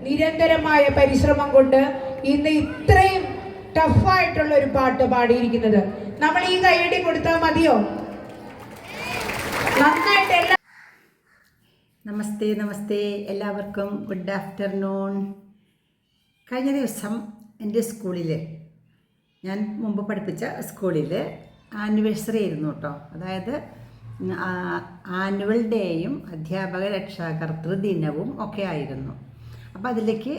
നിരന്തരമായ പരിശ്രമം കൊണ്ട് ഇന്ന് ഇത്രയും ടഫായിട്ടുള്ള ഒരു പാട്ട് പാടിയിരിക്കുന്നത്. നമ്മൾ ഈ കൈയടി കൊടുത്താൽ മതിയോ? നന്നായിട്ട്. നമസ്തേ നമസ്തേ, എല്ലാവർക്കും ഗുഡ് ആഫ്റ്റർനൂൺ. കഴിഞ്ഞ ദിവസം എൻ്റെ സ്കൂളിൽ, ഞാൻ മുമ്പ് പഠിപ്പിച്ച സ്കൂളിൽ ആനിവേഴ്സറി ആയിരുന്നു കേട്ടോ. അതായത് ആനുവൽ ഡേയും അധ്യാപക രക്ഷാകർതൃ ദിനവും ഒക്കെ ആയിരുന്നു. അപ്പോൾ അതിലേക്ക്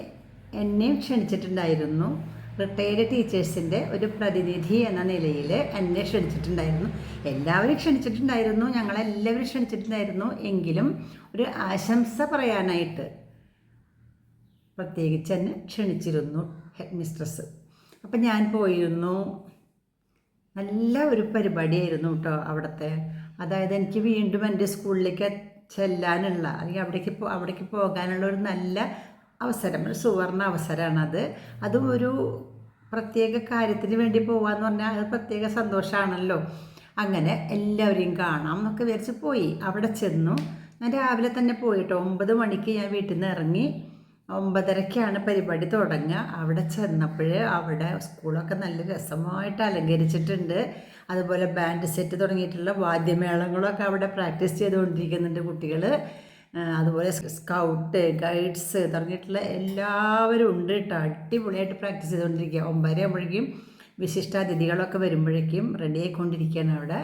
എന്നെയും ക്ഷണിച്ചിട്ടുണ്ടായിരുന്നു. റിട്ടയർഡ് ടീച്ചേഴ്സിൻ്റെ ഒരു പ്രതിനിധി എന്ന നിലയിൽ എന്നെ ക്ഷണിച്ചിട്ടുണ്ടായിരുന്നു. എല്ലാവരും ക്ഷണിച്ചിട്ടുണ്ടായിരുന്നു, ഞങ്ങളെല്ലാവരും ക്ഷണിച്ചിട്ടുണ്ടായിരുന്നു. എങ്കിലും ഒരു ആശംസ പറയാനായിട്ട് പ്രത്യേകിച്ച് എന്നെ ക്ഷണിച്ചിരുന്നു ഹെഡ് മിസ്ട്രസ്. അപ്പം ഞാൻ പോയിരുന്നു. നല്ല ഒരു പരിപാടിയായിരുന്നു കേട്ടോ അവിടുത്തെ. അതായത് എനിക്ക് വീണ്ടും എൻ്റെ സ്കൂളിലേക്ക് ചെല്ലാനുള്ള, അല്ലെങ്കിൽ അവിടേക്ക് പോകാനുള്ള ഒരു നല്ല അവസരം, ഒരു സുവർണ അവസരമാണത്. അതും ഒരു പ്രത്യേക കാര്യത്തിന് വേണ്ടി പോകാമെന്ന് പറഞ്ഞാൽ അത് പ്രത്യേക സന്തോഷമാണല്ലോ. അങ്ങനെ എല്ലാവരെയും കാണാം എന്നൊക്കെ വിചാരിച്ച് പോയി. അവിടെ ചെന്നു. ഞാൻ രാവിലെ തന്നെ പോയിട്ടോ. 9 മണിക്ക് ഞാൻ വീട്ടിൽ നിന്ന് ഇറങ്ങി. 9:30ക്കാണ് പരിപാടി തുടങ്ങുക. അവിടെ ചെന്നപ്പോൾ അവിടെ സ്കൂളൊക്കെ നല്ല രസമായിട്ട് അലങ്കരിച്ചിട്ടുണ്ട്. അതുപോലെ ബാൻഡ് സെറ്റ് തുടങ്ങിയിട്ടുള്ള വാദ്യമേളങ്ങളൊക്കെ അവിടെ പ്രാക്ടീസ് ചെയ്തുകൊണ്ടിരിക്കുന്നുണ്ട് കുട്ടികൾ. അതുപോലെ സ്കൗട്ട്, ഗൈഡ്സ് തുടങ്ങിയിട്ടുള്ള എല്ലാവരും ഉണ്ട് കേട്ടോ. അടിപൊളിയായിട്ട് പ്രാക്ടീസ് ചെയ്തുകൊണ്ടിരിക്കുക. 9:30 ആകുമ്പോഴേക്കും വിശിഷ്ടാതിഥികളൊക്കെ വരുമ്പോഴേക്കും റെഡി ആയിക്കൊണ്ടിരിക്കുകയാണ് അവിടെ.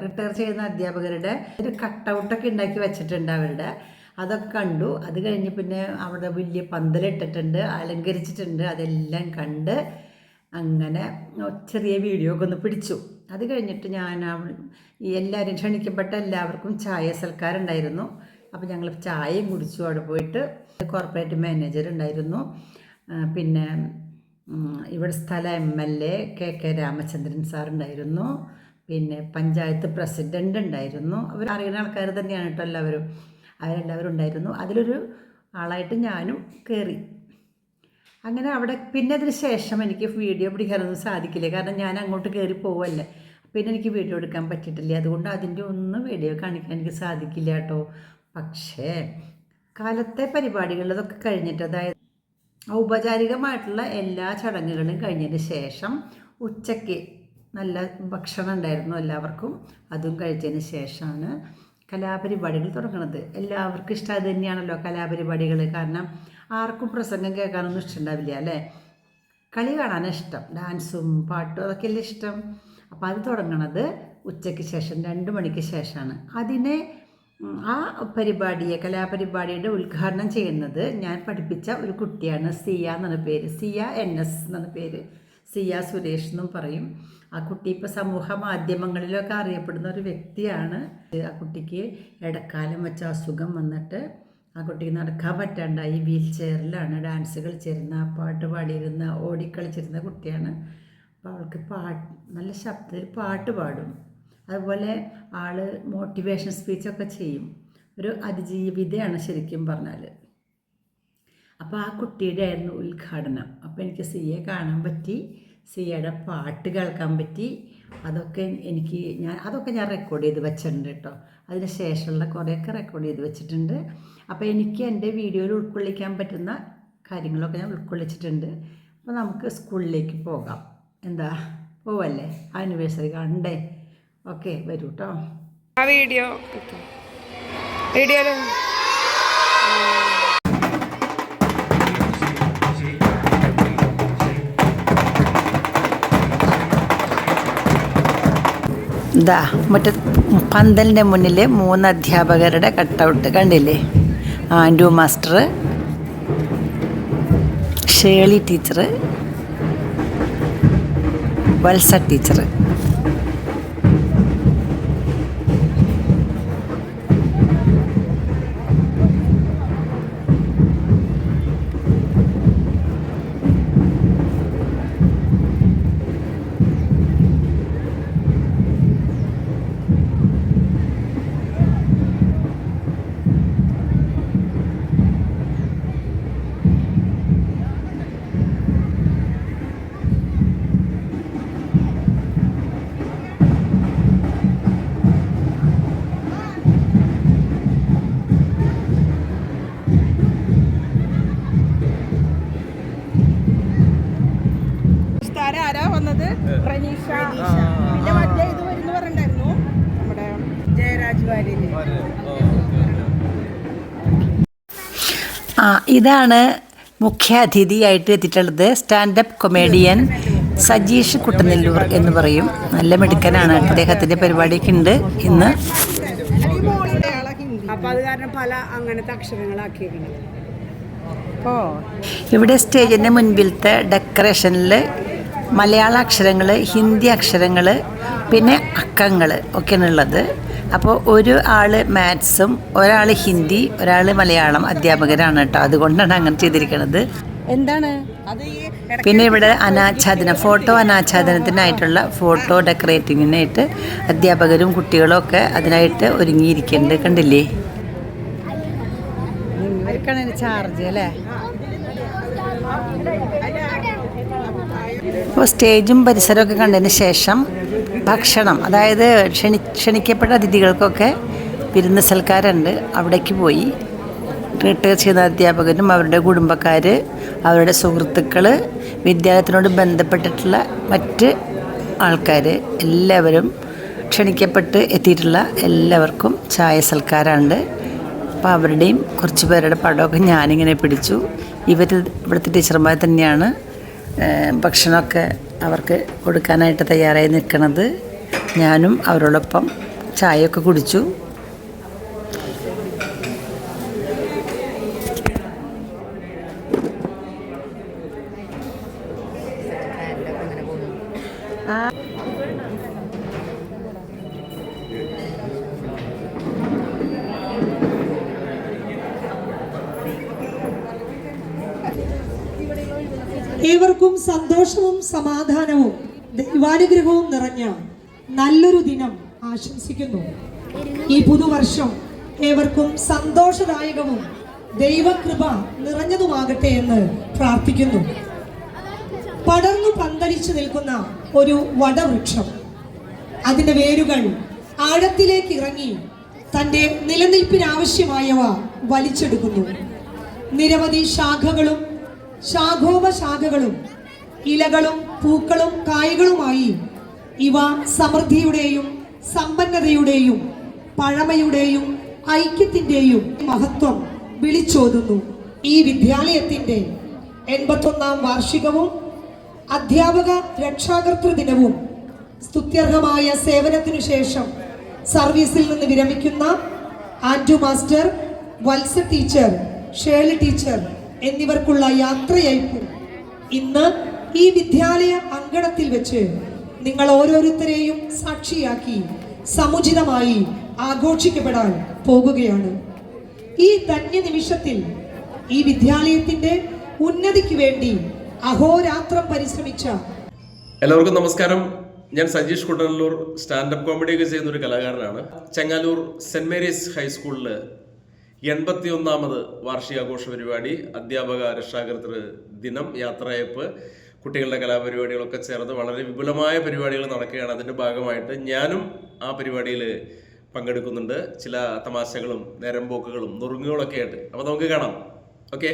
റിട്ടയർ ചെയ്യുന്ന അധ്യാപകരുടെ ഒരു കട്ടൗട്ടൊക്കെ ഉണ്ടാക്കി വെച്ചിട്ടുണ്ട് അവരുടെ. അതൊക്കെ കണ്ടു. അത് കഴിഞ്ഞ് പിന്നെ അവിടെ വലിയ പന്തലിട്ടിട്ടുണ്ട്, അലങ്കരിച്ചിട്ടുണ്ട്. അതെല്ലാം കണ്ട് അങ്ങനെ ചെറിയ വീഡിയോ ഒക്കെ ഒന്ന് പിടിച്ചു. അത് കഴിഞ്ഞിട്ട് ഞാൻ എല്ലാവരും ക്ഷണിക്കപ്പെട്ട എല്ലാവർക്കും ചായ സൽക്കാരുണ്ടായിരുന്നു. അപ്പോൾ ഞങ്ങൾ ചായയും കുടിച്ചു. അവിടെ പോയിട്ട് കോർപ്പറേറ്റ് മാനേജർ ഉണ്ടായിരുന്നു. പിന്നെ ഇവിടെ സ്ഥല MLA KK രാമചന്ദ്രൻ സാറുണ്ടായിരുന്നു. പിന്നെ പഞ്ചായത്ത് പ്രസിഡൻ്റ് ഉണ്ടായിരുന്നു. അവർ അറിയുന്ന ആൾക്കാർ തന്നെയാണ് കേട്ടോ എല്ലാവരും. അവരെല്ലാവരും ഉണ്ടായിരുന്നു. അതിലൊരു ആളായിട്ട് ഞാനും കയറി. അങ്ങനെ അവിടെ പിന്നെ അതിന് ശേഷം എനിക്ക് വീഡിയോ പിടിക്കാനൊന്നും സാധിക്കില്ല. കാരണം ഞാൻ അങ്ങോട്ട് കയറി പോവല്ലേ. പിന്നെ എനിക്ക് വീഡിയോ എടുക്കാൻ പറ്റിയിട്ടില്ല. അതുകൊണ്ട് അതിൻ്റെ ഒന്നും വീഡിയോ കാണിക്കാൻ എനിക്ക് സാധിക്കില്ല കേട്ടോ. പക്ഷേ കാലത്തെ പരിപാടികളിലതൊക്കെ കഴിഞ്ഞിട്ട്, അതായത് ഔപചാരികമായിട്ടുള്ള എല്ലാ ചടങ്ങുകളും കഴിഞ്ഞതിന് ശേഷം ഉച്ചയ്ക്ക് നല്ല ഭക്ഷണം ഉണ്ടായിരുന്നു എല്ലാവർക്കും. അതും കഴിച്ചതിന് ശേഷമാണ് കലാപരിപാടികൾ തുടങ്ങുന്നത്. എല്ലാവർക്കും ഇഷ്ടം അത് തന്നെയാണല്ലോ കലാപരിപാടികൾ. കാരണം ആർക്കും പ്രസംഗം കേൾക്കാനൊന്നും ഇഷ്ടമുണ്ടാവില്ല അല്ലേ. കളി കാണാനാണ് ഇഷ്ടം. ഡാൻസും പാട്ടും അതൊക്കെയല്ലേ ഇഷ്ടം. അപ്പോൾ അത് തുടങ്ങണത് ഉച്ചയ്ക്ക് ശേഷം 2 മണിക്ക് ശേഷമാണ്. അതിനെ ആ പരിപാടിയെ, കലാപരിപാടിയുടെ ഉദ്ഘാടനം ചെയ്യുന്നത് ഞാൻ പഠിപ്പിച്ച ഒരു കുട്ടിയാണ്. സിയ എന്നാണ് പേര്. സിയ NS എന്നാണ് പേര്. സിയ സുരേഷ് എന്നും പറയും. ആ കുട്ടി ഇപ്പോൾ സമൂഹ മാധ്യമങ്ങളിലൊക്കെ അറിയപ്പെടുന്ന ഒരു വ്യക്തിയാണ്. ആ കുട്ടിക്ക് ഇടക്കാലം വെച്ച അസുഖം വന്നിട്ട് ആ കുട്ടിക്ക് നടക്കാൻ പറ്റാണ്ടായി. വീൽ ചെയറിലാണ് ഡാൻസ് കളിച്ചിരുന്ന, പാട്ട് പാടിയിരുന്ന, ഓടിക്കളിച്ചിരുന്ന കുട്ടിയാണ്. അപ്പോൾ അവൾക്ക് നല്ല ശബ്ദത്തിൽ പാട്ട് പാടും. അതുപോലെ ആൾ മോട്ടിവേഷൻ സ്പീച്ചൊക്കെ ചെയ്യും. ഒരു അതിജീവിതയാണ് ശരിക്കും പറഞ്ഞാൽ. അപ്പോൾ ആ കുട്ടിയുടെ ആയിരുന്നു ഉദ്ഘാടനം. അപ്പോൾ എനിക്ക് സിയെ കാണാൻ പറ്റി, സിയയുടെ പാട്ട് കേൾക്കാൻ പറ്റി. അതൊക്കെ ഞാൻ റെക്കോർഡ് ചെയ്ത് വെച്ചിട്ടുണ്ട് കേട്ടോ. അതിന് ശേഷമുള്ള കുറേയൊക്കെ റെക്കോർഡ് ചെയ്ത് വെച്ചിട്ടുണ്ട്. അപ്പോൾ എനിക്ക് എൻ്റെ വീഡിയോയിൽ ഉൾക്കൊള്ളിക്കാൻ പറ്റുന്ന കാര്യങ്ങളൊക്കെ ഞാൻ ഉൾക്കൊള്ളിച്ചിട്ടുണ്ട്. അപ്പോൾ നമുക്ക് സ്കൂളിലേക്ക് പോകാം. എന്താ, പോവല്ലേ? ആനിവേഴ്സറി കാണണ്ടേ? ഓക്കെ, വരൂ കേട്ടോ. ആ വീഡിയോയില് ഇതാ പന്തലിൻ്റെ മുന്നിൽ 3 അധ്യാപകരുടെ കട്ടൗട്ട് കണ്ടില്ലേ? ആൻഡു മാസ്റ്റർ, ഷേളി ടീച്ചർ, വത്സ ടീച്ചർ. ഇതാണ് മുഖ്യ അതിഥിയായിട്ട് എത്തിയിട്ടുള്ളത്. സ്റ്റാൻഡപ്പ് കൊമേഡിയൻ സജീഷ് കുട്ടനെല്ലൂർ എന്ന് പറയും. നല്ല മിടുക്കനാണ്. അദ്ദേഹത്തിൻ്റെ പരിപാടിയൊക്കെ ഉണ്ട് ഇന്ന്. ഇവിടെ സ്റ്റേജിൻ്റെ മുൻപിലത്തെ ഡെക്കറേഷനിൽ മലയാള അക്ഷരങ്ങൾ, ഹിന്ദി അക്ഷരങ്ങൾ, പിന്നെ അക്കങ്ങൾ ഒക്കെയാണുള്ളത്. അപ്പോൾ ഒരു ആൾ മാത്സും ഒരാൾ ഹിന്ദി, ഒരാൾ മലയാളം അധ്യാപകരാണ് കേട്ടോ. അതുകൊണ്ടാണ് അങ്ങനെ ചെയ്തിരിക്കുന്നത്. എന്താണ് പിന്നെ ഇവിടെ അനാച്ഛാദനം, ഫോട്ടോ അനാച്ഛാദനത്തിനായിട്ടുള്ള ഫോട്ടോ ഡെക്കറേറ്റിങ്ങിനായിട്ട് അധ്യാപകരും കുട്ടികളും ഒക്കെ അതിനായിട്ട് ഒരുങ്ങിയിരിക്കുന്നുണ്ട്. കണ്ടില്ലേ? ചാർജ് അല്ലേ? അപ്പോൾ സ്റ്റേജും പരിസരമൊക്കെ കണ്ടതിന് ശേഷം ഭക്ഷണം, അതായത് ക്ഷണിക്കപ്പെട്ട അതിഥികൾക്കൊക്കെ വിരുന്ന് സൽക്കാരുണ്ട്. അവിടേക്ക് പോയി റിട്ടയർ ചെയ്ത അധ്യാപകരും അവരുടെ കുടുംബക്കാർ, അവരുടെ സുഹൃത്തുക്കൾ, വിദ്യാലയത്തിനോട് ബന്ധപ്പെട്ടിട്ടുള്ള മറ്റ് ആൾക്കാർ എല്ലാവരും ക്ഷണിക്കപ്പെട്ട് എത്തിയിട്ടുള്ള എല്ലാവർക്കും ചായ സൽക്കാരമുണ്ട്. അപ്പോൾ അവരുടെയും കുറച്ച് പേരുടെ പടമൊക്കെ ഞാനിങ്ങനെ പിടിച്ചു. ഇവിടുത്തെ ടീച്ചർമാർ തന്നെയാണ് ഭക്ഷണമൊക്കെ അവർക്ക് കൊടുക്കാനായിട്ട് തയ്യാറായി നിൽക്കുന്നത്. ഞാനും അവരോടൊപ്പം ചായയൊക്കെ കുടിച്ചു. ഏവർക്കും സന്തോഷവും സമാധാനവും ദൈവാനുഗ്രഹവും നിറഞ്ഞ നല്ലൊരു ദിനം ആശംസിക്കുന്നു. ഈ പുതുവർഷം ഏവർക്കും സന്തോഷദായകവും ദൈവകൃപ നിറഞ്ഞതുമാകട്ടെ എന്ന് പ്രാർത്ഥിക്കുന്നു. പടർന്നു പന്തലിച്ചു നിൽക്കുന്ന ഒരു വടവൃക്ഷം അതിൻ്റെ വേരുകൾ ആഴത്തിലേക്ക് ഇറങ്ങി തൻ്റെ നിലനിൽപ്പിനാവശ്യമായവ വലിച്ചെടുക്കുന്നു. നിരവധി ശാഖകളും ശാഖോപശാഖകളും ഇലകളും പൂക്കളും കായ്കളുമായി ഇവ സമൃദ്ധിയുടെയും സമ്പന്നതയുടെയും പഴമയുടെയും ഐക്യത്തിൻ്റെയും മഹത്വം വിളിച്ചോതുന്നു. ഈ വിദ്യാലയത്തിൻ്റെ 81ാം വാർഷികവും അധ്യാപക രക്ഷാകർതൃ ദിനവും സ്തുത്യർഹമായ സേവനത്തിനു ശേഷം സർവീസിൽ നിന്ന് വിരമിക്കുന്ന ആൻഡു മാസ്റ്റർ, വത്സ ടീച്ചർ, ഷേർലി ടീച്ചർ എന്നിവർക്കുള്ള യാത്രയയപ്പും ഇന്ന് ഈ വിദ്യാലയ അങ്കണത്തിൽ വെച്ച് നിങ്ങൾ ഓരോരുത്തരെയും സാക്ഷിയാക്കി സമുചിതമായി ആഘോഷിക്കപ്പെടാൻ പോകുകയാണ്. ഈ ധന്യ നിമിഷത്തിൽ ഈ വിദ്യാലയത്തിന്റെ ഉന്നതിക്ക് വേണ്ടി അഹോരാത്രം പരിശ്രമിച്ച എല്ലാവർക്കും നമസ്കാരം. ഞാൻ സജീഷ് കുട്ടനല്ലൂർ. സ്റ്റാൻഡപ്പ് കോമഡിയൊക്കെ ചെയ്യുന്ന ഒരു കലാകാരനാണ്. ചെങ്ങാലൂർ സെന്റ് മേരീസ് ഹൈസ്കൂളിൽ 81ാമത് വാർഷികാഘോഷ പരിപാടി, അധ്യാപക രക്ഷാകർതൃ ദിനം, യാത്രയയപ്പ്, കുട്ടികളുടെ കലാപരിപാടികളൊക്കെ ചേർന്ന് വളരെ വിപുലമായ പരിപാടികൾ നടക്കുകയാണ്. അതിൻ്റെ ഭാഗമായിട്ട് ഞാനും ആ പരിപാടിയിൽ പങ്കെടുക്കുന്നുണ്ട്. ചില തമാശകളും നേരമ്പോക്കുകളും നുറുങ്ങുകളൊക്കെ ആയിട്ട്. അപ്പോൾ നമുക്ക് കാണാം. ഓക്കെ.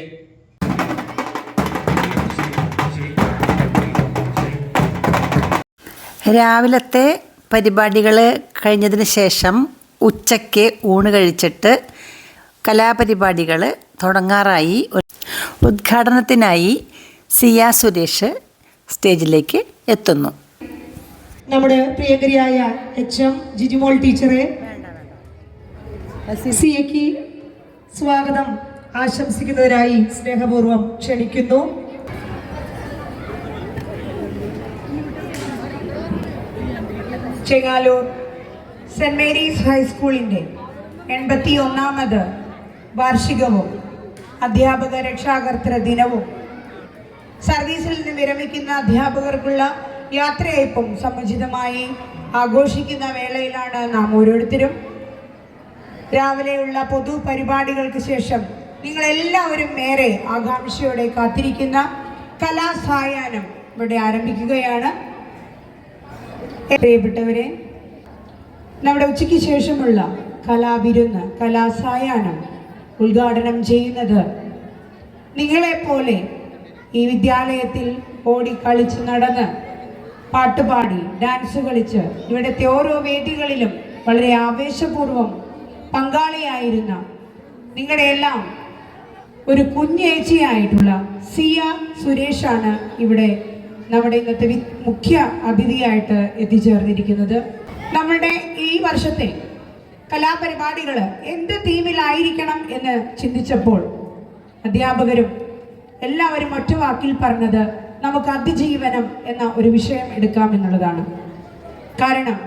രാവിലത്തെ പരിപാടികൾ കഴിഞ്ഞതിന് ശേഷം ഉച്ചയ്ക്ക് ഊണ് കഴിച്ചിട്ട് കലാപരിപാടികൾ തുടങ്ങാറായി. ഉദ്ഘാടനത്തിനായി സിയ സുരേഷ് സ്റ്റേജിലേക്ക് എത്തുന്നു. നമ്മുടെ പ്രിയങ്കരിയായ HM ജിജിമോൾ ടീച്ചറെ സിയയ്ക്ക് സ്വാഗതം ആശംസിക്കുന്നതിനായി സ്നേഹപൂർവ്വം ക്ഷണിക്കുന്നു. ചെങ്ങാലൂർ സെന്റ് മേരീസ് ഹൈസ്കൂളിൻ്റെ 81ാമത് വാർഷികവും അധ്യാപക രക്ഷാകർതൃ ദിനവും സർവീസിൽ നിന്ന് വിരമിക്കുന്ന അധ്യാപകർക്കുള്ള യാത്രയയപ്പും സമുചിതമായി ആഘോഷിക്കുന്ന വേളയിലാണ് നാം ഓരോരുത്തരും. രാവിലെയുള്ള പൊതു പരിപാടികൾക്ക് ശേഷം നിങ്ങളെല്ലാവരും ഏറെ ആകാംക്ഷയോടെ കാത്തിരിക്കുന്ന കലാസായാഹ്നം ഇവിടെ ആരംഭിക്കുകയാണ്. പ്രിയപ്പെട്ടവരെ, നമ്മുടെ ഉച്ചയ്ക്ക് ശേഷമുള്ള കലാവിരുന്ന്, കലാസായാഹ്നം ഉദ്ഘാടനം ചെയ്യുന്നത് നിങ്ങളെപ്പോലെ ഈ വിദ്യാലയത്തിൽ ഓടിക്കളിച്ച് നടന്ന് പാട്ടുപാടി ഡാൻസ് കളിച്ച് ഇവിടുത്തെ ഓരോ വേദികളിലും വളരെ ആവേശപൂർവ്വം പങ്കാളിയായിരുന്ന നിങ്ങളുടെയെല്ലാം ഒരു കുഞ്ഞേച്ചിയായിട്ടുള്ള സിയ സുരേഷാണ് ഇവിടെ നമ്മുടെ ഇന്നത്തെ മുഖ്യ അതിഥിയായിട്ട് എത്തിച്ചേർന്നിരിക്കുന്നത്. നമ്മളുടെ ഈ വർഷത്തെ കലാപരിപാടികൾ എന്ത് തീമിലായിരിക്കണം എന്ന് ചിന്തിച്ചപ്പോൾ അധ്യാപകരും എല്ലാവരും ഒറ്റ വാക്കിൽ പറഞ്ഞത് നമുക്ക് അതിജീവനം എന്ന ഒരു വിഷയം എടുക്കാമെന്നുള്ളതാണ്. കാരണം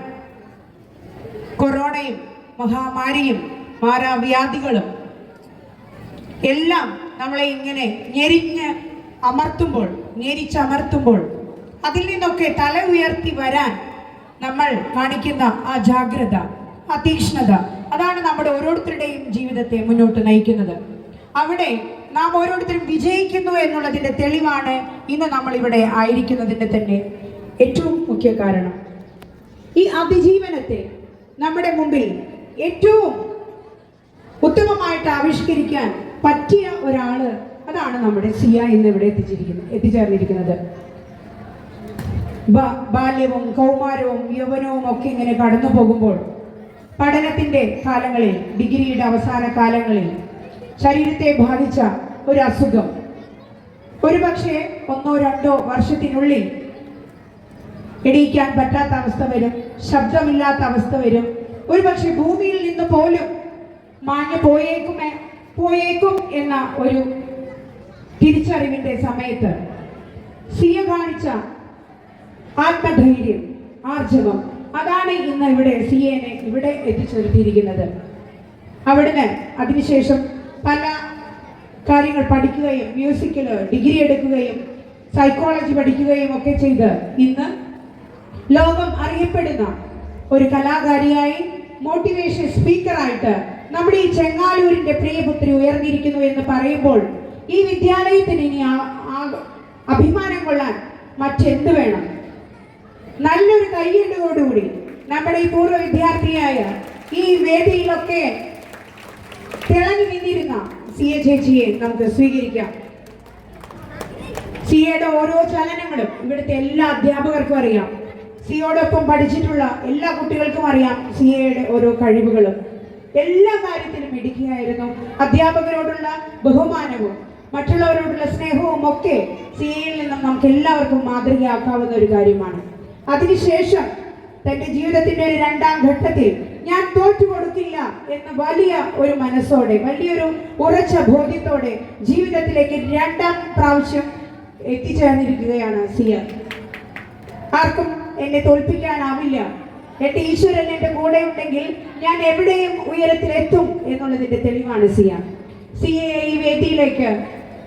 കൊറോണയും മഹാമാരിയും മാരാവ്യാധികളും എല്ലാം നമ്മളെ ഇങ്ങനെ ഞെരിച്ചമർത്തുമ്പോൾ അതിൽ നിന്നൊക്കെ തല ഉയർത്തി വരാൻ നമ്മൾ കാണിക്കുന്ന ആ ജാഗ്രത, ആ തീക്ഷ്ണത, അതാണ് നമ്മുടെ ഓരോരുത്തരുടെയും ജീവിതത്തെ മുന്നോട്ട് നയിക്കുന്നത്. അവിടെ നാം ഓരോരുത്തരും വിജയിക്കുന്നു എന്നുള്ളതിൻ്റെ തെളിവാണ് ഇന്ന് നമ്മൾ ഇവിടെ ആയിരിക്കുന്നതിൻ്റെ തന്നെ ഏറ്റവും മുഖ്യ കാരണം. ഈ അതിജീവനത്തെ നമ്മുടെ മുമ്പിൽ ഏറ്റവും ഉത്തമമായിട്ട് ആവിഷ്കരിക്കാൻ പറ്റിയ ഒരാള്, അതാണ് നമ്മുടെ സിയ ഇന്ന് ഇവിടെ എത്തിച്ചേർന്നിരിക്കുന്നത്. ബാല്യവും കൗമാരവും യൗവനവും ഒക്കെ ഇങ്ങനെ കടന്നു പോകുമ്പോൾ പഠനത്തിൻ്റെ കാലങ്ങളിൽ, ഡിഗ്രിയുടെ അവസാന കാലങ്ങളിൽ ശരീരത്തെ ബാധിച്ച ഒരു അസുഖം ഒരുപക്ഷെ 1-2 വർഷത്തിനുള്ളിൽ എണീക്കാൻ പറ്റാത്ത അവസ്ഥ വരും, ശബ്ദമില്ലാത്ത അവസ്ഥ വരും, ഒരുപക്ഷെ ഭൂമിയിൽ നിന്ന് പോലും മാഞ്ഞു പോയേക്കും എന്ന ഒരു തിരിച്ചറിവിന്റെ സമയത്ത് സിയ കാണിച്ച ആത്മധൈര്യം, ആർജവം, അതാണ് ഇന്ന് ഇവിടെ സിയനെ ഇവിടെ എത്തിച്ചേർത്തിയിരിക്കുന്നത്. അവിടുന്ന് അതിനുശേഷം പല കാര്യങ്ങൾ പഠിക്കുകയും മ്യൂസിക്കിൽ ഡിഗ്രി എടുക്കുകയും സൈക്കോളജി പഠിക്കുകയും ഒക്കെ ചെയ്ത് ഇന്ന് ലോകം അറിയപ്പെടുന്ന ഒരു കലാകാരിയായി, മോട്ടിവേഷൻ സ്പീക്കറായിട്ട് നമ്മുടെ ഈ ചെങ്ങാലൂരിന്റെ പ്രിയപുത്രി ഉയർന്നിരിക്കുന്നു എന്ന് പറയുമ്പോൾ ഈ വിദ്യാലയത്തിന് ഇനി അഭിമാനം കൊള്ളാൻ മറ്റെന്ത് വേണം? നല്ലൊരു കയ്യടിയോടുകൂടി നമ്മുടെ ഈ പൂർവ്വ വിദ്യാർത്ഥിയായ ഈ വേദിയിലൊക്കെ തിളങ്ങി നിന്നിരുന്ന സിയ ചേച്ചിയെ നമുക്ക് സ്വീകരിക്കാം. സിയയുടെ ഓരോ ചലനങ്ങളും ഇവിടുത്തെ എല്ലാ അധ്യാപകർക്കും അറിയാം. സിയോടൊപ്പം പഠിച്ചിട്ടുള്ള എല്ലാ കുട്ടികൾക്കും അറിയാം സിയയുടെ ഓരോ കഴിവുകളും. എല്ലാ കാര്യത്തിലും മിടുക്കിയായിരുന്നു. അധ്യാപകരോടുള്ള ബഹുമാനവും മറ്റുള്ളവരോടുള്ള സ്നേഹവും ഒക്കെ സിയയിൽ നിന്നും നമുക്ക് എല്ലാവർക്കും മാതൃകയാക്കാവുന്ന ഒരു കാര്യമാണ്. അതിനുശേഷം തന്റെ ജീവിതത്തിന്റെ ഒരു 2ാം ഘട്ടത്തിൽ ഞാൻ തോറ്റു കൊടുക്കില്ല എന്ന വലിയ ഒരു മനസ്സോടെ, വലിയൊരു ഉറച്ച ബോധ്യത്തോടെ ജീവിതത്തിലേക്ക് 2ാം പ്രാവശ്യം എത്തിച്ചേർന്നിരിക്കുകയാണ് സിയ. ആർക്കും എന്നെ തോൽപ്പിക്കാനാവില്ല, എന്റെ ഈശ്വരൻ എന്റെ കൂടെ ഉണ്ടെങ്കിൽ ഞാൻ എവിടെയും ഉയരത്തിലെത്തും എന്നുള്ളതിന്റെ തെളിവാണ് സിയ. സിയയെ ഈ വേദിയിലേക്ക്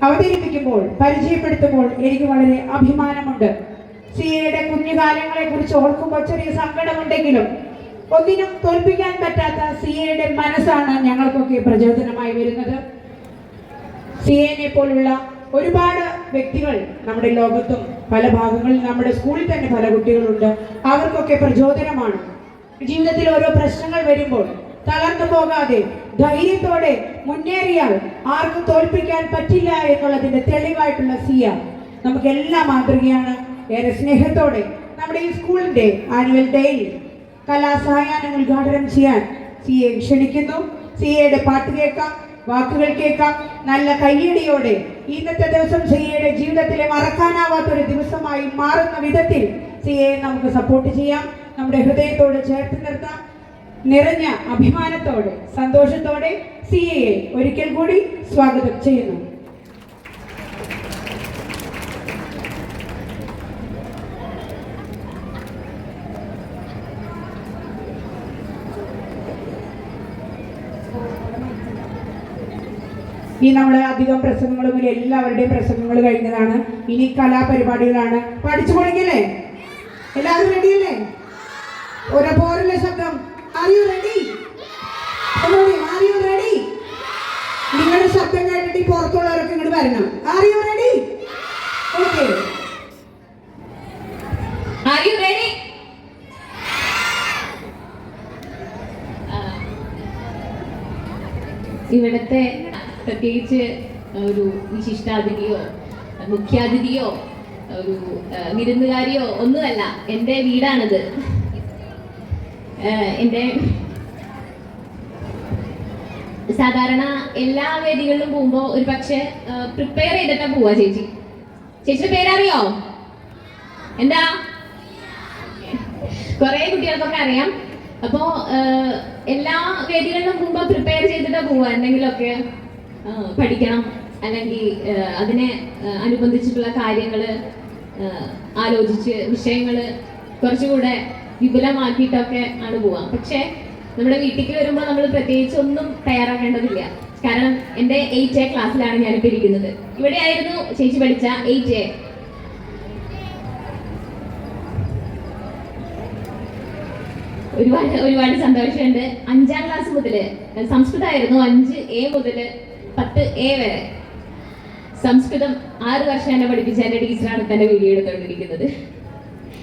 അവതരിപ്പിക്കുമ്പോൾ, പരിചയപ്പെടുത്തുമ്പോൾ എനിക്ക് വളരെ അഭിമാനമുണ്ട്. സിയയുടെ കുഞ്ഞുകാലങ്ങളെ കുറിച്ച് ഓർക്കുമ്പോൾ ചെറിയ സങ്കടമുണ്ടെങ്കിലും ഒന്നിനും തോൽപ്പിക്കാൻ പറ്റാത്ത സിയയുടെ മനസ്സാണ് ഞങ്ങൾക്കൊക്കെ പ്രചോദനമായി വരുന്നത്. സിയനെ പോലുള്ള ഒരുപാട് വ്യക്തികൾ നമ്മുടെ ലോകത്തും പല ഭാഗങ്ങളിൽ, നമ്മുടെ സ്കൂളിൽ തന്നെ പല കുട്ടികളുണ്ട്. അവർക്കൊക്കെ പ്രചോദനമാണ്. ജീവിതത്തിൽ ഓരോ പ്രശ്നങ്ങൾ വരുമ്പോൾ തളർന്നു പോകാതെ ധൈര്യത്തോടെ മുന്നേറിയാൽ ആർക്കും തോൽപ്പിക്കാൻ പറ്റില്ല എന്നുള്ളതിന്റെ തെളിവായിട്ടുള്ള സിയ നമുക്കെല്ലാം മാതൃകയാണ്. ഏറെ സ്നേഹത്തോടെ നമ്മുടെ ഈ സ്കൂളിന്റെ ആനുവൽ ഡേയിൽ കലാസായാഹ്നം ഉദ്ഘാടനം ചെയ്യാൻ സിയെ ക്ഷണിക്കുന്നു. സിയയുടെ പാട്ട് കേൾക്കാം, വാക്കുകൾ കേൾക്കാം. നല്ല കയ്യടിയോടെ ഇന്നത്തെ ദിവസം സിയയുടെ ജീവിതത്തിലെ മറക്കാനാവാത്തൊരു ദിവസമായി മാറുന്ന വിധത്തിൽ സിയെ നമുക്ക് സപ്പോർട്ട് ചെയ്യാം, നമ്മുടെ ഹൃദയത്തോട് ചേർത്ത് നിർത്താം. നിറഞ്ഞ അഭിമാനത്തോടെ സന്തോഷത്തോടെ സിയയെ ഒരിക്കൽ കൂടി സ്വാഗതം ചെയ്യുന്നു. ഈ നമ്മൾ അധികം പ്രസംഗങ്ങളൊന്നും, എല്ലാവരുടെയും പ്രസംഗങ്ങൾ കഴിഞ്ഞതാണ്. ഇനി കലാപരിപാടികളാണ്. പഠിച്ചു കൊടുക്കില്ലേ? എല്ലാവരും റെഡിയല്ലേ? പോരല്ലേ ശബ്ദം? Are you ready? Are you ready? നിങ്ങളുടെ ശബ്ദം കേട്ടിട്ട് പുറത്തുള്ളവരൊക്കെ ഇങ്ങോട്ട് വരണം. Are you ready? Okay. Are you ready? ഇവിടുത്തെ പ്രത്യേകിച്ച് ഒരു വിശിഷ്ടാതിഥിയോ മുഖ്യാതിഥിയോ ഒരു വിരുന്നുകാരിയോ ഒന്നുമല്ല, എൻ്റെ വീടാണിത്. സാധാരണ എല്ലാ വേദികളിലും പോകുമ്പോൾ ഒരു പക്ഷെ പ്രിപ്പയർ ചെയ്തിട്ടാ പോവാ ചേച്ചി. ചേച്ചിയുടെ പേരറിയോ? എന്താ? കുറെ കുട്ടികൾക്കൊക്കെ അറിയാം. അപ്പോ എല്ലാ വേദികളിലും പോകുമ്പോൾ പ്രിപ്പയർ ചെയ്തിട്ടാ പോവാ. എന്തെങ്കിലുമൊക്കെ പഠിക്കണം, അല്ലെങ്കിൽ അതിനെ അനുബന്ധിച്ചിട്ടുള്ള കാര്യങ്ങൾ ആലോചിച്ച് വിഷയങ്ങൾ കുറച്ചുകൂടെ വിപുലമാക്കിയിട്ടൊക്കെ ആണ് പോവാ. പക്ഷെ നമ്മുടെ വീട്ടിലേക്ക് വരുമ്പോൾ നമ്മൾ പ്രത്യേകിച്ച് ഒന്നും തയ്യാറാക്കേണ്ടതില്ല. കാരണം എൻ്റെ 8A ക്ലാസ്സിലാണ് ഞാനിപ്പോൾ ഇരിക്കുന്നത്. ഇവിടെ ആയിരുന്നു ചേച്ചി പഠിച്ച 8A. ഒരുപാട് സന്തോഷമുണ്ട്. 5ാം ക്ലാസ് മുതൽ സംസ്കൃതമായിരുന്നു, 5A മുതൽ 10A വരെ സംസ്കൃതം 6 വർഷം എന്നെ പഠിപ്പിച്ച എൻ്റെ ടീച്ചറാണ് ഇപ്പം എൻ്റെ വീഡിയോ എടുത്തുകൊണ്ടിരിക്കുന്നത്,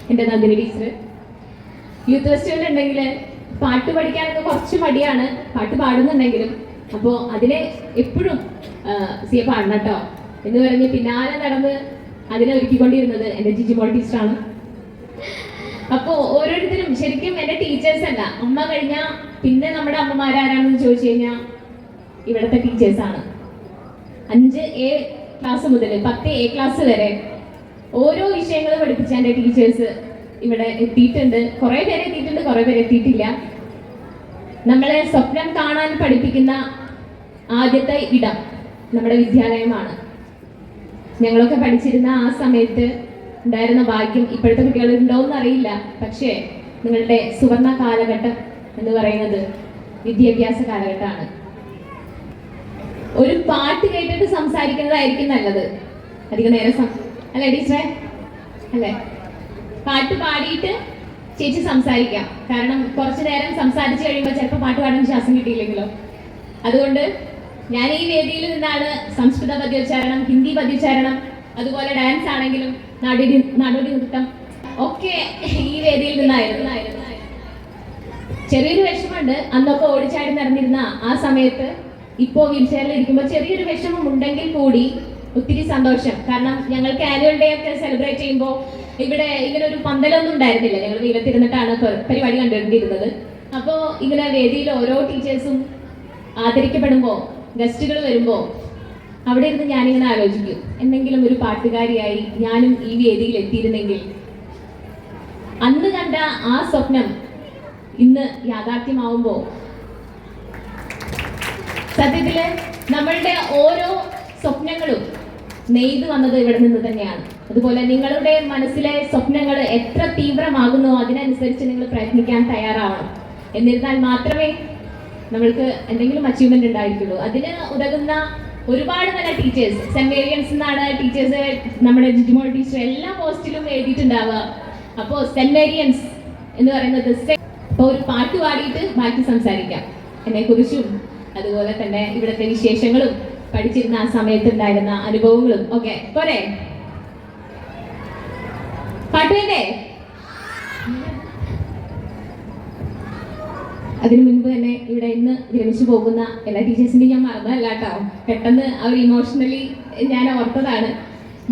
എൻ്റെ നന്ദിനി ടീച്ചർ. യൂത്ത് ഫെസ്റ്റിവൽ ഉണ്ടെങ്കിൽ പാട്ട് പഠിക്കാനൊക്കെ കുറച്ച് മടിയാണ്, പാട്ട് പാടുന്നുണ്ടെങ്കിലും. അപ്പോൾ അതിനെ എപ്പോഴും സിയെ പാടണം കേട്ടോ എന്ന് പറഞ്ഞ് പിന്നാലെ നടന്ന് അതിനെ ഒരുക്കിക്കൊണ്ടിരുന്നത് എൻ്റെ ജിജിമോൾ ടീച്ചറാണ്. അപ്പോൾ ഓരോരുത്തരും ശരിക്കും എൻ്റെ ടീച്ചേഴ്സ് അല്ല, അമ്മ കഴിഞ്ഞാൽ പിന്നെ നമ്മുടെ അമ്മമാരാരാണെന്ന് ചോദിച്ചു കഴിഞ്ഞാൽ ഇവിടുത്തെ ടീച്ചേഴ്സാണ്. 5A ക്ലാസ് മുതൽ 10A ക്ലാസ് വരെ ഓരോ വിഷയങ്ങൾ പഠിപ്പിച്ച എൻ്റെ ടീച്ചേഴ്സ് ഇവിടെ എത്തിയിട്ടുണ്ട്. കുറേ പേര് എത്തിയിട്ടുണ്ട്, കുറേ പേര് എത്തിയിട്ടില്ല. നമ്മളെ സ്വപ്നം കാണാൻ പഠിപ്പിക്കുന്ന ആദ്യത്തെ ഇടം നമ്മുടെ വിദ്യാലയമാണ്. ഞങ്ങളൊക്കെ പഠിച്ചിരുന്ന ആ സമയത്ത് ഉണ്ടായിരുന്ന ഭാഗ്യം ഇപ്പോഴത്തെ കുട്ടികൾ ഉണ്ടോയെന്ന് അറിയില്ല. പക്ഷേ നിങ്ങളുടെ സുവർണ കാലഘട്ടം എന്ന് പറയുന്നത് വിദ്യാഭ്യാസ കാലഘട്ടമാണ്. ഒരു പാട്ട് കേട്ടിട്ട് സംസാരിക്കുന്നതായിരിക്കും നല്ലത്, അധിക നേരം അല്ലേ ടീച്ചറെ? അല്ലേ? പാട്ട് പാടിയിട്ട് ചേച്ചി സംസാരിക്കാം. കാരണം കുറച്ചു നേരം സംസാരിച്ചു കഴിയുമ്പോൾ ചിലപ്പോൾ പാട്ട് പാടാൻ ശ്വാസം കിട്ടിയില്ലെങ്കിലോ. അതുകൊണ്ട് ഞാൻ ഈ വേദിയിൽ നിന്നാണ് സംസ്കൃത പദ്യോച്ചാരണം, ഹിന്ദി പദ്യോച്ചാരണം, അതുപോലെ ഡാൻസ് ആണെങ്കിലും നാടോടി നൃത്തം ഒക്കെ ഈ വേദിയിൽ നിന്നായിരുന്നു. ചെറിയൊരു വിഷമമുണ്ട്, അന്നൊക്കെ ഓടിച്ചാടി നടന്നിരുന്ന ആ സമയത്ത്. ഇപ്പോൾ വീൽ ചെയറിൽ ഇരിക്കുമ്പോൾ ചെറിയൊരു വിഷമം ഉണ്ടെങ്കിൽ കൂടി ഒത്തിരി സന്തോഷം. കാരണം ഞങ്ങൾക്ക് ആനുവൽ ഡേ ഒക്കെ സെലിബ്രേറ്റ് ചെയ്യുമ്പോൾ ഇവിടെ ഇങ്ങനെ ഒരു പന്തലൊന്നും ഉണ്ടായിരുന്നില്ല. ഞങ്ങൾ വെയിലത്തിരുന്നിട്ടാണ് പരിപാടി കണ്ടുകൊണ്ടിരുന്നത്. അപ്പോൾ ഇങ്ങനെ വേദിയിൽ ഓരോ ടീച്ചേഴ്സും ആദരിക്കപ്പെടുമ്പോൾ, ഗസ്റ്റുകൾ വരുമ്പോൾ അവിടെ ഇരുന്ന് ഞാനിങ്ങനെ ആലോചിക്കും, എന്തെങ്കിലും ഒരു പാട്ടുകാരിയായി ഞാനും ഈ വേദിയിൽ എത്തിയിരുന്നെങ്കിൽ. അന്ന് കണ്ട ആ സ്വപ്നം ഇന്ന് യാഥാർത്ഥ്യമാവുമ്പോൾ സത്യത്തില് നമ്മളുടെ ഓരോ സ്വപ്നങ്ങളും നെയ്തു വന്നത് ഇവിടെ നിന്ന് തന്നെയാണ്. അതുപോലെ നിങ്ങളുടെ മനസ്സിലെ സ്വപ്നങ്ങൾ എത്ര തീവ്രമാകുന്നോ അതിനനുസരിച്ച് നിങ്ങൾ പ്രയത്നിക്കാൻ തയ്യാറാവണം. എന്നിരുന്നാൽ മാത്രമേ നമ്മൾക്ക് എന്തെങ്കിലും അച്ചീവ്മെന്റ് ഉണ്ടായിരിക്കുള്ളൂ. അതിന് ഉതകുന്ന ഒരുപാട് നല്ല ടീച്ചേഴ്സ്, സെന്റ് മേരിയൻസ് എന്നാണ് ടീച്ചേഴ്സ്, നമ്മുടെ ജിജിമോൾ ടീച്ചർ എല്ലാ പോസ്റ്റിലും എഴുതിയിട്ടുണ്ടാവുക. അപ്പോൾ സെന്റ് മേരിയൻസ് എന്ന് പറയുന്നത് അപ്പോൾ ഒരു പാട്ട് പാടിയിട്ട് ബാക്കി സംസാരിക്കാം, എന്നെ കുറിച്ചും അതുപോലെ തന്നെ ഇവിടുത്തെ വിശേഷങ്ങളും പഠിച്ചിരുന്ന ആ സമയത്ത് ഉണ്ടായിരുന്ന അനുഭവങ്ങളും ഒക്കെ. പോരെ? പാട്ട് വേണ്ടേ? അതിനു മുൻപ് തന്നെ ഇവിടെ ഇന്ന് വിരമിച്ചു പോകുന്ന എല്ലാ ടീച്ചേഴ്സിനെയും ഞാൻ മറന്നതല്ല കേട്ടോ. പെട്ടെന്ന് അവർ ഇമോഷണലി ഞാൻ ഓർത്തതാണ്.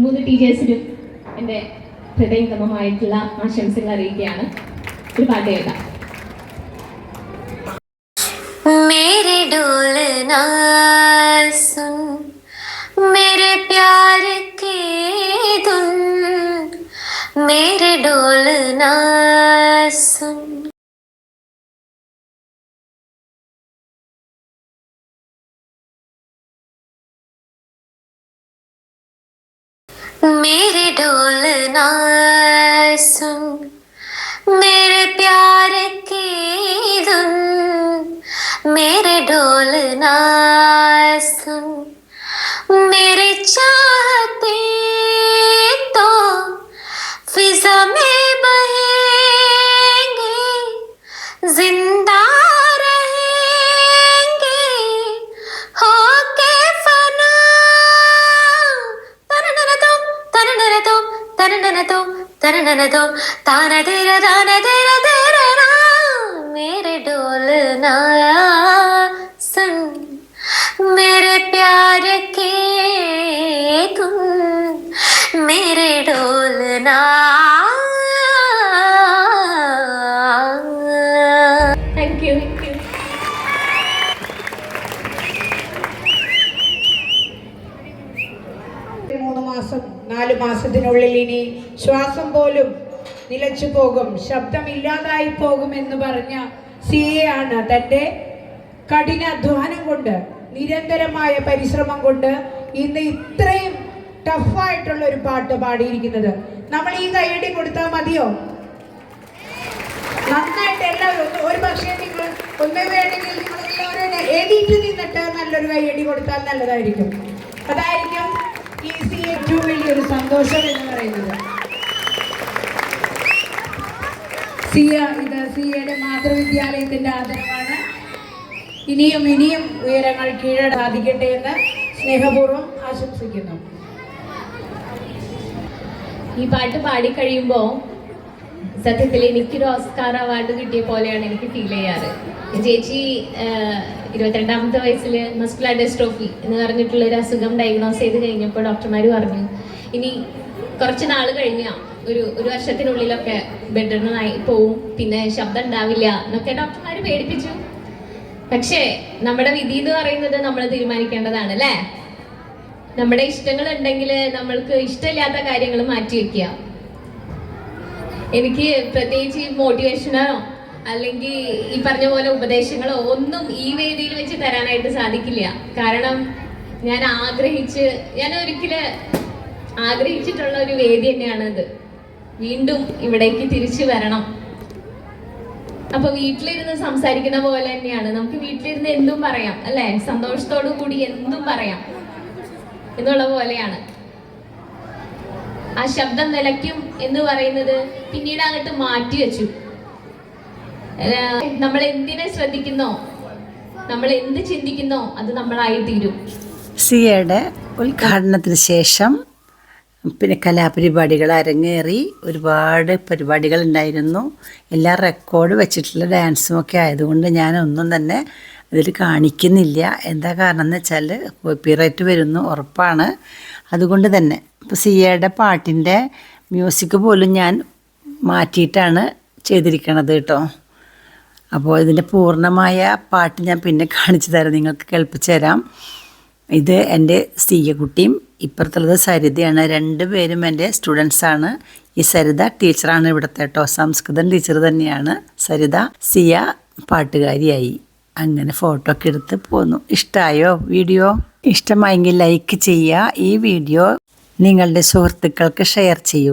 3 ടീച്ചേഴ്സിനും എൻ്റെ ഹൃദയംഗമമായിട്ടുള്ള ആശംസകൾ അറിയിക്കുകയാണ്. ഒരു പാട്ട് കേൾക്കാം. मेरे डोलना सुन, मेरे प्यार के धुन, मेरे डोलना सुन. मेरे डोलना सुन, मेरे प्यार की धुन, मेरे डोलना सुन. मेरे चाहते तो फिजा में बहेंगे, जिंदा रहेंगे होके फना. तरनरतुम तरनरतुम तरनरतुम तरनरतुम तारा तेरा तारा तेरा तेरा ना. मेरे डोलना सुन, मेरे प्यार के धुन, मेरे डोलना. Thank you. 3 മാസം 4 മാസത്തിനുള്ളിൽ ഇനി ശ്വാസം പോലും നിലച്ചു പോകും, ശബ്ദമില്ലാതായി പോകുമെന്ന് പറഞ്ഞ സിയെ ആണ് തൻ്റെ കഠിനാധ്വാനം കൊണ്ട്, നിരന്തരമായ പരിശ്രമം കൊണ്ട് ഇന്ന് ഇത്രയും ടഫായിട്ടുള്ള ഒരു പാട്ട് പാടിയിരിക്കുന്നത്. നമ്മൾ ഈ കൈയടി കൊടുത്താൽ മതിയോ? നന്നായിട്ട് എല്ലാവരും ഒരു പക്ഷേ നിങ്ങൾ ഒന്ന് വേണമെങ്കിൽ നിങ്ങൾ എല്ലാവരും എണീറ്റ് നിന്നിട്ട് നല്ലൊരു കൈയടി കൊടുത്താൽ നല്ലതായിരിക്കും. അതായിരിക്കും ഈ സി ഏറ്റവും വലിയൊരു സന്തോഷം എന്ന് പറയുന്നത്. ഇത് സിയുടെ മാതൃവിദ്യാലയത്തിന്റെ ആദരവാണ്. ഇനിയും ഇനിയും ഉയരങ്ങൾ കീഴട സാധിക്കട്ടെ എന്ന് സ്നേഹപൂർവ്വം ആശംസിക്കുന്നു. ഈ പാട്ട് പാടിക്കഴിയുമ്പോൾ സത്യത്തിൽ എനിക്കൊരു ഓസ്കാർ അവാർഡ് കിട്ടിയ പോലെയാണ് എനിക്ക് ഫീൽ ചെയ്യാറ്. ചേച്ചി 22ാമത്തെ വയസ്സിൽ മസ്കുലർ ഡിസ്ട്രോഫി എന്ന് പറഞ്ഞിട്ടുള്ള ഒരു അസുഖം ഡയഗ്നോസ് ചെയ്ത് കഴിഞ്ഞപ്പോൾ ഡോക്ടർമാർ പറഞ്ഞു ഇനി കുറച്ച് നാൾ കഴിഞ്ഞാൽ ഒരു വർഷത്തിനുള്ളിലൊക്കെ ബെഡ്റിനായി പോവും, പിന്നെ ശബ്ദം ഉണ്ടാവില്ല എന്നൊക്കെ ഡോക്ടർമാർ പേടിപ്പിച്ചു. പക്ഷേ നമ്മുടെ വിധി എന്ന് പറയുന്നത് നമ്മൾ തീരുമാനിക്കേണ്ടതാണ് അല്ലേ? നമ്മുടെ ഇഷ്ടങ്ങൾ ഉണ്ടെങ്കിൽ നമ്മൾക്ക് ഇഷ്ടമില്ലാത്ത കാര്യങ്ങൾ മാറ്റി വെക്കുക. എനിക്ക് പ്രത്യേകിച്ച് മോട്ടിവേഷനോ അല്ലെങ്കിൽ ഈ പറഞ്ഞ പോലെ ഉപദേശങ്ങളോ ഒന്നും ഈ വേദിയിൽ വെച്ച് തരാനായിട്ട് സാധിക്കില്ല. കാരണം ഞാൻ ഒരിക്കലും ആഗ്രഹിച്ചിട്ടുള്ള ഒരു വേദി തന്നെയാണിത്. വീണ്ടും ഇവിടേക്ക് തിരിച്ചു വരണം. അപ്പൊ വീട്ടിലിരുന്ന് സംസാരിക്കുന്ന പോലെ തന്നെയാണ്, നമുക്ക് വീട്ടിലിരുന്ന് എന്തും പറയാം അല്ലെ, സന്തോഷത്തോടു കൂടി എന്തും പറയാം എന്നുള്ള പോലെയാണ്. ആ ശബ്ദം നിലയ്ക്കും എന്ന് പറയുന്നത് പിന്നീട് അങ്ങോട്ട് മാറ്റി വെച്ചു. നമ്മൾ എന്തിനെ ശ്രദ്ധിക്കുന്നോ, നമ്മൾ എന്ത് ചിന്തിക്കുന്നോ അത് നമ്മളായി തീരും. സിയയുടെ ഉദ്ഘാടനത്തിന് ശേഷം പിന്നെ കലാപരിപാടികൾ അരങ്ങേറി, ഒരുപാട് പരിപാടികൾ ഉണ്ടായിരുന്നു. എല്ലാം റെക്കോർഡ് വെച്ചിട്ടുള്ള ഡാൻസും ഒക്കെ ആയതുകൊണ്ട് ഞാനൊന്നും തന്നെ അതിൽ കാണിക്കുന്നില്ല. എന്താ കാരണം എന്ന് വെച്ചാൽ കോപ്പിറൈറ്റ് വരുന്നു ഉറപ്പാണ്. അതുകൊണ്ട് തന്നെ ഇപ്പോൾ സിയയുടെ പാട്ടിൻ്റെ മ്യൂസിക് പോലും ഞാൻ മാറ്റിയിട്ടാണ് ചെയ്തിരിക്കണത് കേട്ടോ. അപ്പോൾ ഇതിൻ്റെ പൂർണ്ണമായ പാട്ട് ഞാൻ പിന്നെ കാണിച്ചു തരാം, നിങ്ങൾക്ക് കേൾപ്പിച്ചു തരാം. ഇത് എൻ്റെ സിയ കുട്ടിയും ഇപ്പുറത്തുള്ളത് സരിതയാണ്. 2 പേരും എൻ്റെ സ്റ്റുഡൻസാണ്. ഈ സരിത ടീച്ചറാണ് ഇവിടുത്തെ കേട്ടോ, സംസ്കൃതം ടീച്ചർ തന്നെയാണ് സരിത. സിയ പാട്ടുകാരിയായി. അങ്ങനെ ഫോട്ടോ ഒക്കെ എടുത്ത് പോന്നു. ഇഷ്ടമായോ വീഡിയോ? ഇഷ്ടമായെങ്കിൽ ലൈക്ക് ചെയ്യുക. ഈ വീഡിയോ നിങ്ങളുടെ സുഹൃത്തുക്കൾക്ക് ഷെയർ ചെയ്യൂ.